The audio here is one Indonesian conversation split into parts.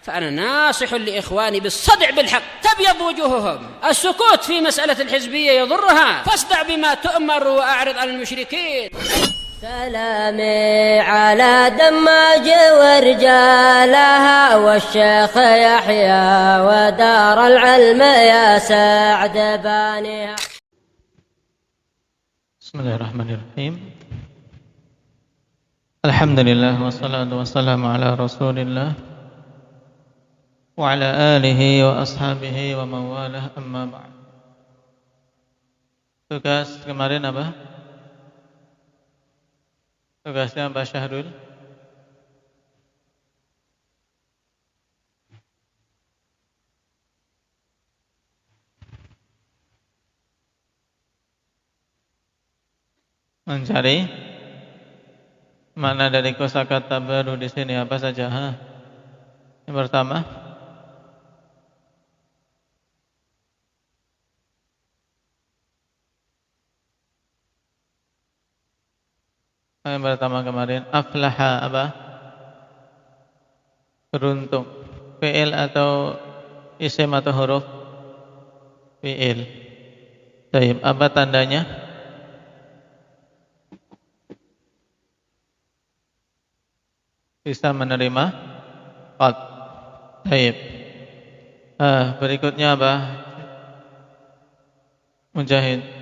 فأنا ناصح لإخواني بالصدع بالحق تبيض وجوههم. السكوت في مسألة الحزبية يضرها، فاصدع بما تؤمر وأعرض عن المشركين. سلامي على دماج ورجالها والشيخ يحيى ودار العلم يا سعد بانيها. بسم الله الرحمن الرحيم. الحمد لله والصلاة والسلام على رسول الله وعلى آله وأصحابه ومن والاه, amma ba'd. Tugas kemarin apa? Tugasnya Mbak Syahrul. Mencari makna dari kosakata baru di sini apa saja? Yang pertama, kemarin aflaha apa? Beruntung. Fi'il atau isim atau huruf? Fi'il. Baik, apa tandanya? Bisa menerima qad. Baik. Berikutnya apa? Mujahid.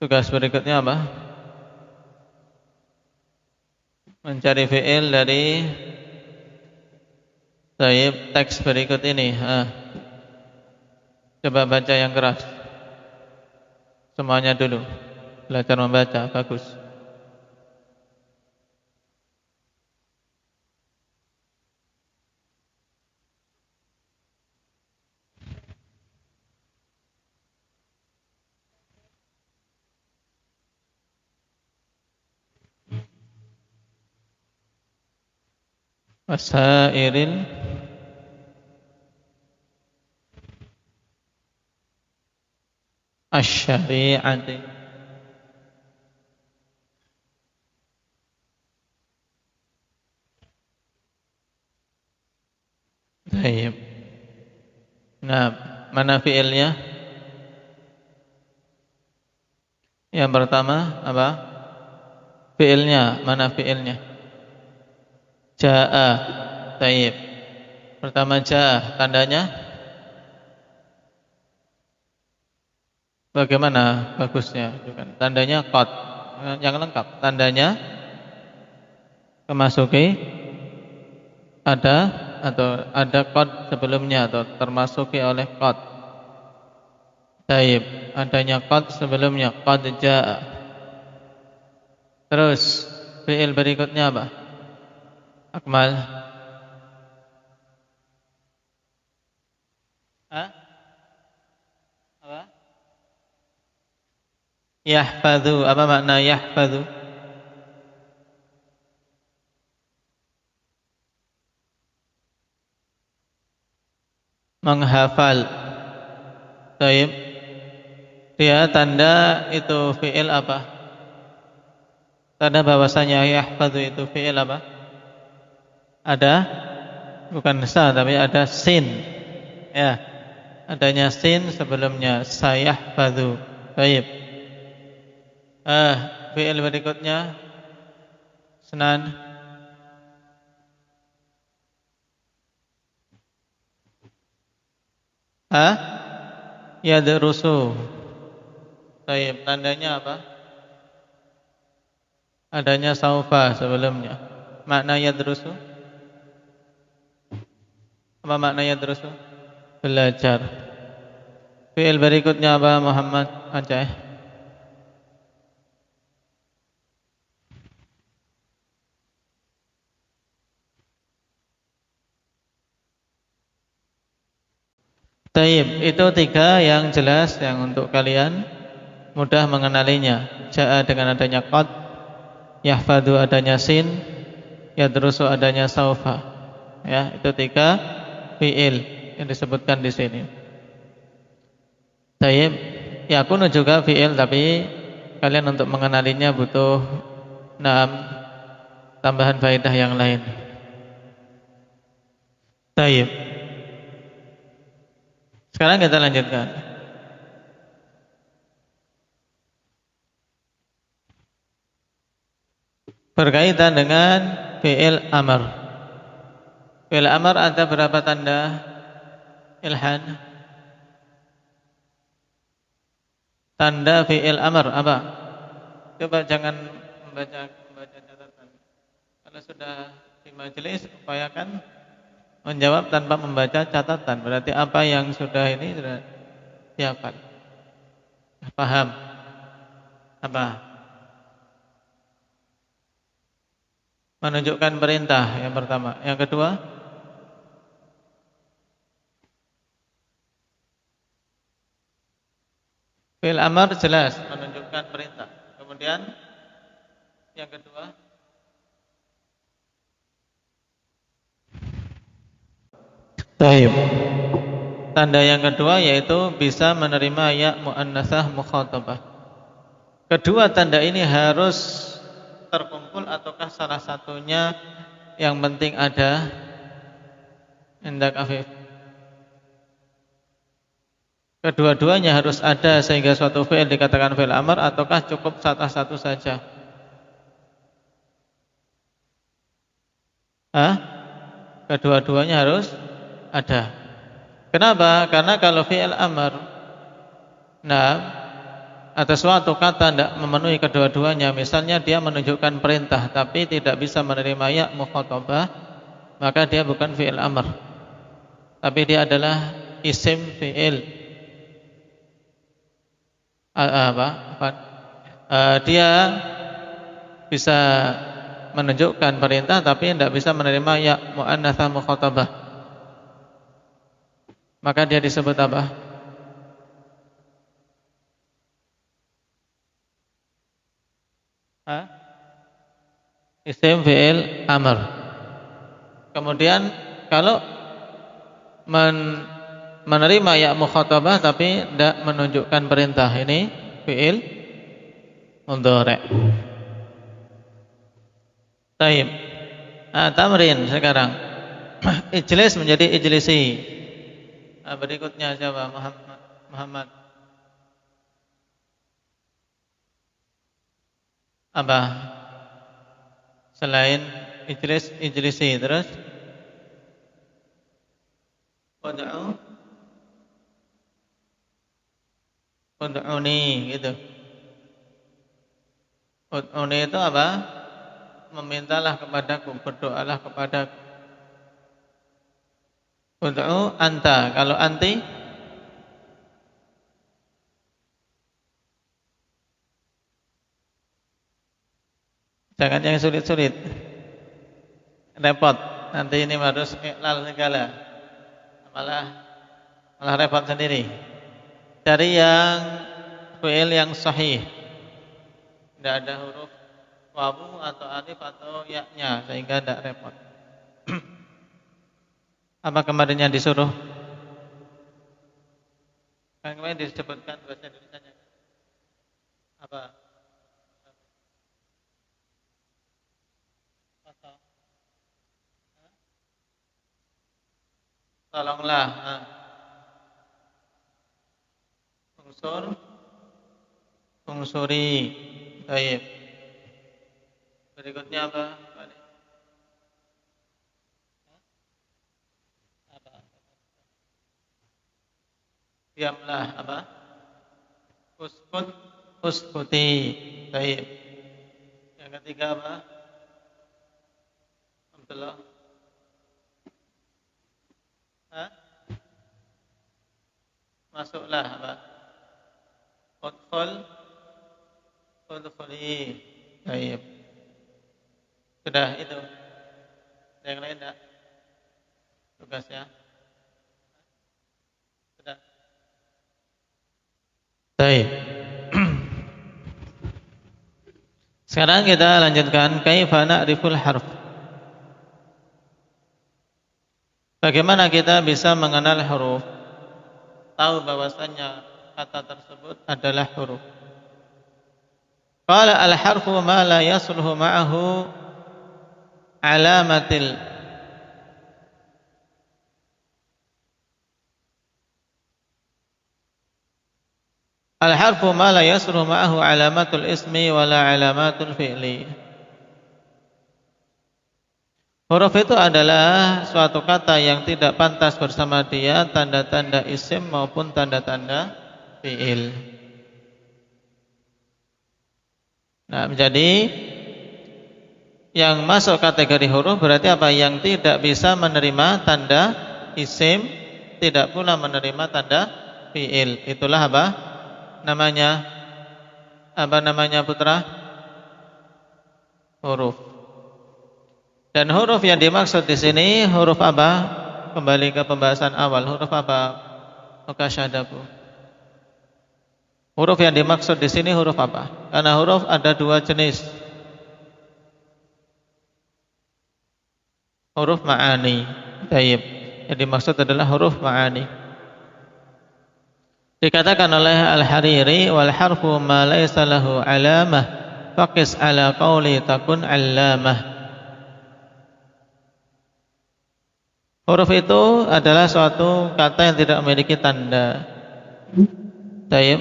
Tugas berikutnya apa? Mencari fi'il dari teks berikut ini. Coba baca yang keras. Semuanya dulu. Belajar membaca, bagus. Wasairil asy-syari'ati. Baik. Nah, mana fi'ilnya? Yang pertama apa? Fi'ilnya, mana fi'ilnya? Ja'a. Baik. Pertama ja'a, tandanya bagaimana bagusnya? Tandanya qad. Yang lengkap, tandanya memasuki ada atau ada qad sebelumnya atau termasuki oleh qad. Baik, adanya qad sebelumnya, qad ja'a. Terus fi'il berikutnya apa? Akmal. Apa? Yahfadhu. Apa makna yahfadhu? Menghafal. Baik. Dia tanda itu fi'il apa? Tanda bahwasanya yahfadhu itu fi'il apa? Ada, bukan sa tapi ada sin. Ya, adanya sin sebelumnya, sayahfadhu. Baik. Fi'il berikutnya Senan. Yadrusu. Baik, tandanya apa? Adanya saufa sebelumnya. Makna yadrusu? Apa makna yadrusu? Belajar. Fi'il berikutnya apa Muhammad Aceh? Taib, itu tiga yang jelas yang untuk kalian mudah mengenalinya. Ja'a dengan adanya qad, yahfadhu adanya sin, yadrusu adanya saufa. Ya, itu tiga fi'il. yang disebutkan di sini. Taib, yakunu juga fi'il, tapi kalian untuk mengenalinya butuh 6 tambahan faedah yang lain. Taib. Sekarang kita lanjutkan. Berkaitan dengan fi'il amr. Fi'il amr ada berapa tanda ilhan? Tanda fi'il amr apa? Coba jangan membaca catatan. Kalau sudah di majelis, upayakan menjawab tanpa membaca catatan. Berarti apa yang sudah ini sudah dihafal. Paham? Apa? Menunjukkan perintah yang pertama. Yang kedua, fi'il amr jelas menunjukkan perintah. Kemudian yang kedua, taib. Tanda yang kedua yaitu bisa menerima ya muannasah mukhatabah. Kedua tanda ini harus terkumpul ataukah salah satunya yang penting ada? Hendak Afif. Kedua-duanya harus ada sehingga suatu fi'il dikatakan fi'il amr, ataukah cukup salah satu saja? Kedua-duanya harus ada. Kenapa? Karena kalau fi'il amr, atau suatu kata tidak memenuhi kedua-duanya, misalnya dia menunjukkan perintah tapi tidak bisa menerima ya mukhatabah, maka dia bukan fi'il amr, tapi dia adalah isim fi'il. Dia bisa menunjukkan perintah tapi tidak bisa menerima ya muannatsah mukhatabah, maka dia disebut apa? Isim fi'il amr. Kemudian kalau menerima ya mukhatabah tapi tidak menunjukkan perintah, ini fi'il mudhari'. Taib. Tamrin sekarang. Ijlis menjadi ijlisi. Berikutnya siapa? Muhammad. Apa? Selain ijlis, ijlisi, terus ud'uni gitu. Ud'uni itu apa? Memintalah kepadaku, berdoalah kepadaku. Ud'u anta, kalau anti jangan yang sulit-sulit, repot. Nanti ini harus iklal segala, malah repot sendiri. Cari yang fi'il yang sahih, tidak ada huruf wawu atau alif atau ya-nya, sehingga tidak repot. Apa kemarinnya disuruh? Kan kemarin disebutkan bahasa Indonesianya apa? Tolonglah. Unsuri. Baik. Berikutnya apa? Diamlah apa? Uskuti. Baik. Yang ketiga apa? Abdullah. Masuklah apa? Udkhuli. Baik. Sudah itu. Yang lain enggak? Tugasnya. Sudah. Baik. Sekarang kita lanjutkan kaifa na'riful harf. Bagaimana kita bisa mengenal huruf? Tahu bahwasannya kata tersebut adalah huruf. Qala al-harfu ma la yasluhu ma'ahu alamatil Al-harfu ma la yasluhu ma'ahu alamatul ismi wala alamatul fi'li. Huruf itu adalah suatu kata yang tidak pantas bersama dia tanda-tanda isim maupun tanda-tanda fi'il. Nah, menjadi yang masuk kategori huruf berarti apa? Yang tidak bisa menerima tanda isim, tidak pula menerima tanda fi'il. Itulah apa? Apa namanya putra? Huruf. Dan huruf yang dimaksud di sini huruf apa? Kembali ke pembahasan awal. Huruf apa? Mukasyadabu. Huruf yang dimaksud di sini huruf apa? Karena huruf ada dua jenis. Huruf ma'ani. Tayyib. Yang dimaksud adalah huruf ma'ani. Dikatakan oleh Al-Hariri, wal harfu ma laysa lahu alamah faqis ala qawli takun allamah. Huruf itu adalah suatu kata yang tidak memiliki tanda. Tayyib.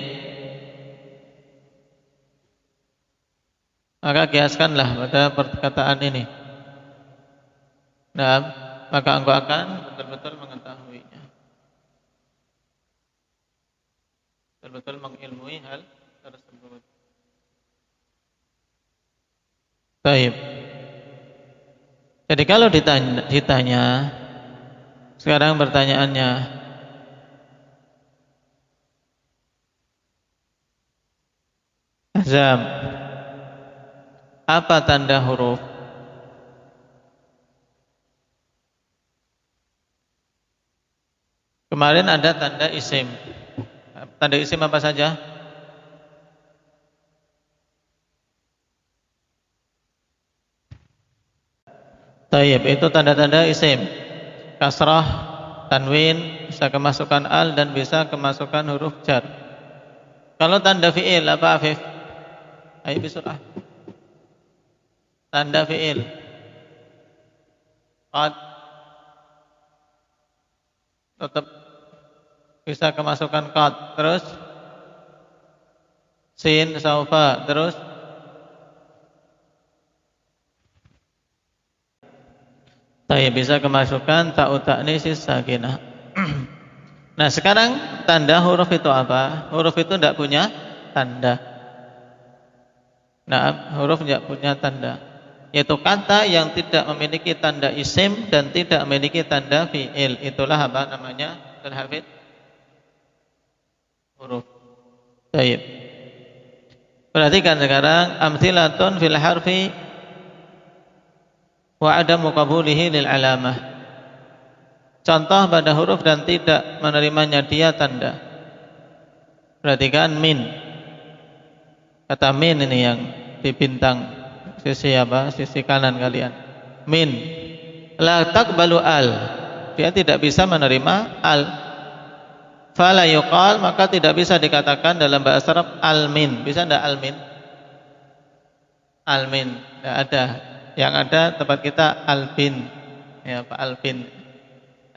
Maka kiaskanlah pada perkataan ini. Nah, maka engkau akan betul-betul mengetahuinya. Betul-betul mengilmui hal tersebut. Baik. Jadi kalau ditanya sekarang pertanyaannya, Azam, apa tanda huruf? Kemarin ada tanda isim. Tanda isim apa saja? Tayyib, itu tanda-tanda isim. Kasrah, tanwin, bisa kemasukan al dan bisa kemasukan huruf jar. Kalau tanda fi'il apa, Afif? Ayo bisurah. Tanda fi'il. Qad. Tetap bisa kemasukan qad. Terus sin, saufa. Terus Tayyib, bisa kemasukan ta'u ta'nisis sakinah. Nah, sekarang tanda huruf itu apa? Huruf itu tidak punya tanda. Nah, huruf tidak punya tanda, yaitu kata yang tidak memiliki tanda isim dan tidak memiliki tanda fi'il. Itulah apa namanya? Al-Hafidz, huruf. Baik. Perhatikan sekarang amtsilatun fil harfi wa adamu qabulihi lil alamah. Contoh pada huruf dan tidak menerimanya dia tanda. Perhatikan min. Kata min ini yang di bintang sisi apa? Sisi kanan kalian. Min. La taqbalu al. Dia tidak bisa menerima al. Fala yuqal, maka tidak bisa dikatakan dalam bahasa Arab al-min. Bisa enggak al-min? Al-min enggak ada. Yang ada tempat kita al-bin. Ya, Pak al-bin.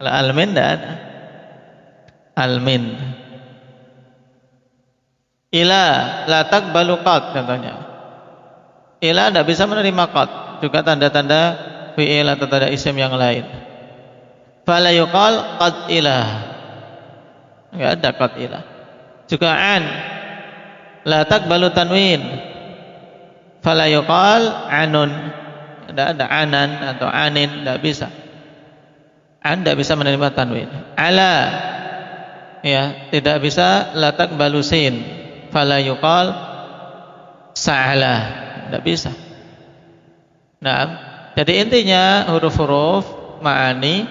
Kalau al-min enggak ada. Al-min. Ila la taqbalu qad contohnya. Ila enggak bisa menerima qad, juga tanda-tanda fi'il atau tanda isim yang lain. Fala yuqal qad ilah. Enggak ada qad ilah. Juga an la taqbalu tanwin. Fala yuqal anun. Enggak ada anan atau anin, enggak bisa. An enggak bisa menerima tanwin. Ala ya, tidak bisa la taqbalu sin. Fala yuqal sa'ala. Enggak bisa. Nah, jadi intinya huruf-huruf ma'ani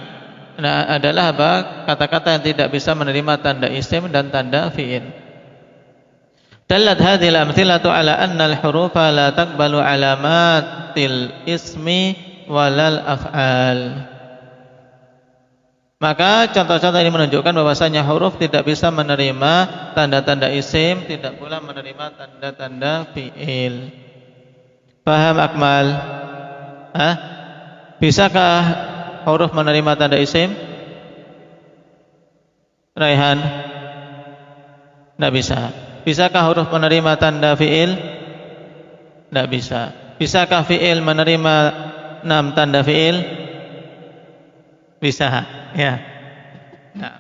adalah apa? Kata-kata yang tidak bisa menerima tanda isim dan tanda fi'il. Dallat hadhil amthilatu ala anna al-hurufa la taqbalu alamatil ismi walal af'al. Maka contoh-contoh ini menunjukkan bahwasanya huruf tidak bisa menerima tanda-tanda isim, tidak pula menerima tanda-tanda fi'il. Paham Akmal? Hah? Bisakah huruf menerima tanda isim? Raihan? Tidak bisa. Bisakah huruf menerima tanda fi'il? Tidak bisa. Bisakah fi'il menerima 6 tanda fi'il? Bisa. Ya. Nah.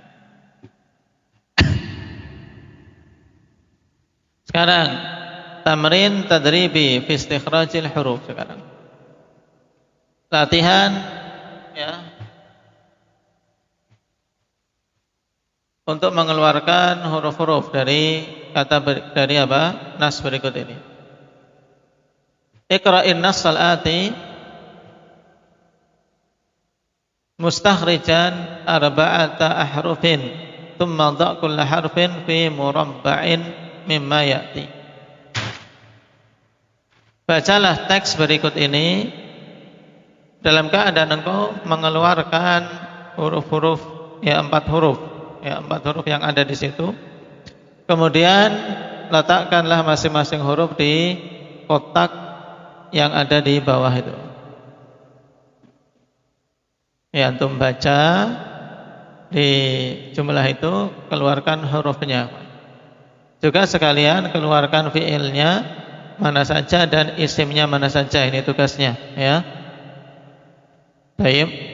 Sekarang tamrin tadribi fi istikhrajil huruf sekarang. Latihan ya untuk mengeluarkan huruf-huruf dari dari apa? Nas berikut ini. Iqra'in nas salati mustakhrijan arba'ata ahrufin thumma dha' kull harfin fi murabba'in mimma ya'ti. Bacalah teks berikut ini dalam keadaan engkau mengeluarkan huruf-huruf ya 4 huruf yang ada di situ. Kemudian letakkanlah masing-masing huruf di kotak yang ada di bawah itu. Ya, antum baca di jumlah itu, keluarkan hurufnya. Juga sekalian keluarkan fiilnya mana saja dan isimnya mana saja. Ini tugasnya, ya. Baik.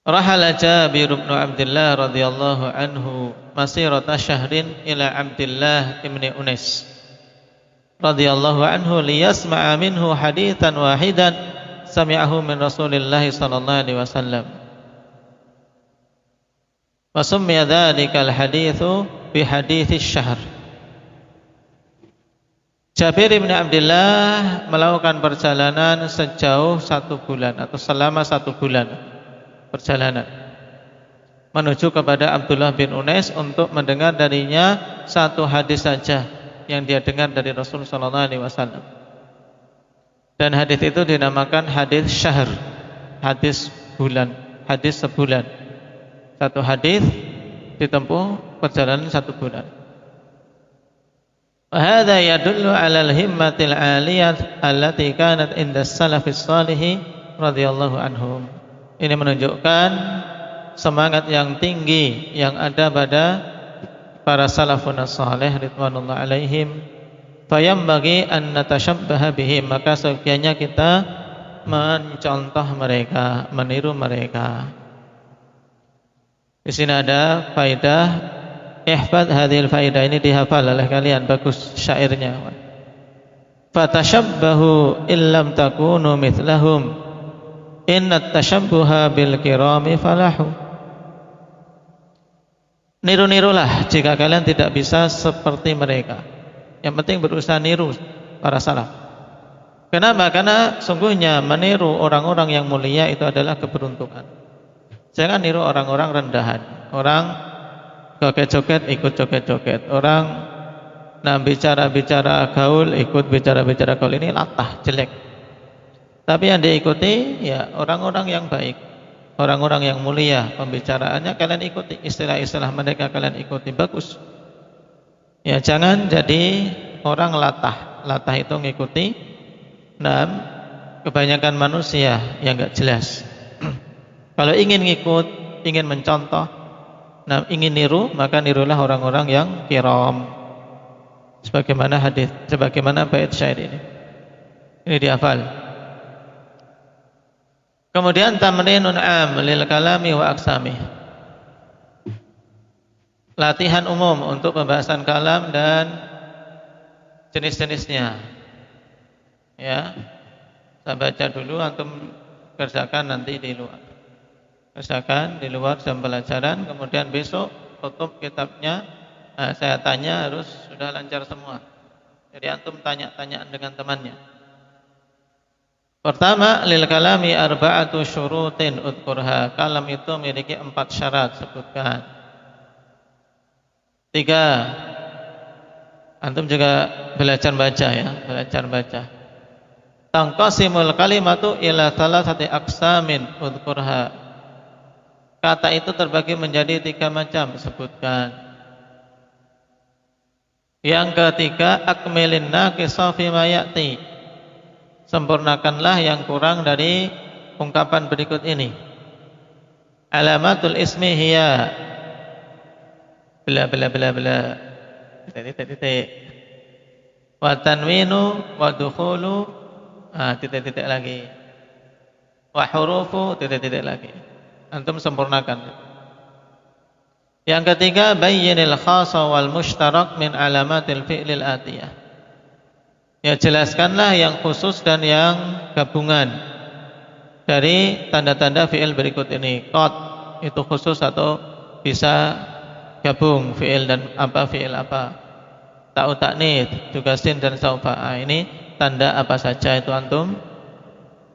Rahala Jabir bin Abdullah radhiyallahu anhu masirata syahrin ila Abdullah ibn Unais radhiyallahu anhu liyasma'a minhu haditsan wahidan sami'ahu min Rasulillah sallallahu alaihi wasallam. Wa summiya dzalikal haditsu bi haditsis syahr. Jabir bin Abdullah melakukan perjalanan sejauh 1 bulan atau selama 1 bulan perjalanan menuju kepada Abdullah bin Unais untuk mendengar darinya 1 hadis saja yang dia dengar dari Rasul sallallahu alaihi wasallam. Dan hadis itu dinamakan hadis syahr, hadis bulan, hadis sebulan. 1 hadis ditempuh perjalanan 1 bulan. Wa hadza yadullu 'ala al-himmatil 'aliyah allati kanat inda as-salafis salih radhiyallahu anhum. Ini menunjukkan semangat yang tinggi yang ada pada para salafun salih ridwanullah alaihim. Fayambaghi an natashabbaha bihim, maka sekiannya kita mencontoh mereka, meniru mereka. Di sini ada faedah, ihfadz hadhil faedah, ini dihafal oleh kalian, bagus syairnya. Fatashabbahu illam takunu mithlahum innat tashabbuha bil kirami falahu. Niru-nirulah jika kalian tidak bisa seperti mereka. Yang penting berusaha niru para salaf. Kenapa? Karena sungguhnya meniru orang-orang yang mulia itu adalah keberuntungan. Jangan niru orang-orang rendahan. Orang joget-joget ikut joget-joget. Orang bicara-bicara gaul ikut bicara-bicara gaul, ini latah, jelek. Tapi yang diikuti ya orang-orang yang baik, orang-orang yang mulia, pembicaraannya kalian ikuti, istilah-istilah mereka kalian ikuti, bagus. Ya jangan jadi orang latah. Latah itu ngikuti kebanyakan manusia yang enggak jelas. Kalau ingin ngikut, ingin mencontoh, ingin niru, maka nirulah orang-orang yang kiram. Sebagaimana hadis, sebagaimana bait syair ini. Ini dihafal. Kemudian tamrinun am lil kalami wa aqsami. Latihan umum untuk pembahasan kalam dan jenis-jenisnya. Ya. Saya baca dulu, antum kerjakan nanti di luar. Kerjakan di luar jam pelajaran, kemudian besok tutup kitabnya. Saya tanya harus sudah lancar semua. Jadi antum tanya-tanyaan dengan temannya. Pertama, lil kalami arba'atu syurutin udkurha. Kalam itu memiliki 4 syarat, sebutkan. 3. Antum juga belajar baca ya, belajar baca. Tanqasimul kalimatu ila thalathati aqsamin udhkurha. Kata itu terbagi menjadi 3 macam, sebutkan. Yang ketiga, akmilin naqisa fi ma ya'ti. Sempurnakanlah yang kurang dari ungkapan berikut ini. Alamatul ismi hiya bla bla bla bla. Titik. Wa tanwinu wa dukhulu titik lagi. Wa hurufu titik lagi. Antum sempurnakan. Yang ketiga, bayyinil khassa wal mushtarak min alamatil fi'lil atiyah. Ya, jelaskanlah yang khusus dan yang gabungan dari tanda-tanda fi'il berikut ini. Qad itu khusus atau bisa gabung fi'il dan apa fi'il apa. Ta'u ta'nits juga sin dan saufa. Ini tanda apa saja itu antum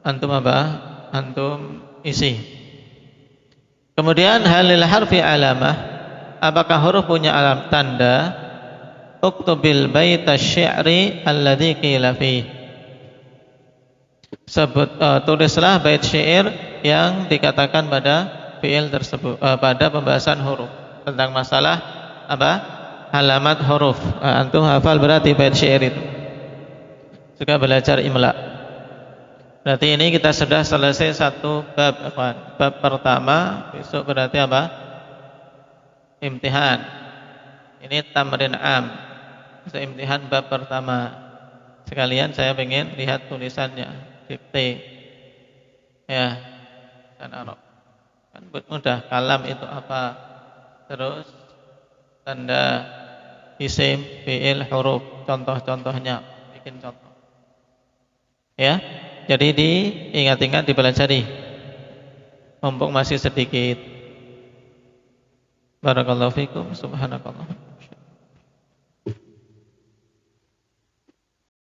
apa? Antum isi. Kemudian halil harfi alamah. Apakah huruf punya alam tanda? Uktubil baita syi'ri alladzi qila fi. Tulislah bait syair yang dikatakan pada fi'il tersebut, pada pembahasan huruf, tentang masalah apa? Alamat huruf. Antum hafal berarti bait syair itu. Juga belajar imla. Berarti ini kita sudah selesai satu bab, bab pertama. Besok berarti apa? Imtihan. Ini tamrin am. Imtihan bab pertama. Sekalian saya ingin lihat tulisannya, dikte. Ya, dan Arab. Kan mudah. Kalam itu apa? Terus tanda isim, fi'il, huruf. Contoh-contohnya. Bikin contoh. Ya. Jadi diingat-ingat, dipelajari. Mumpung masih sedikit. Barakallahu fikum. Subhanakallah.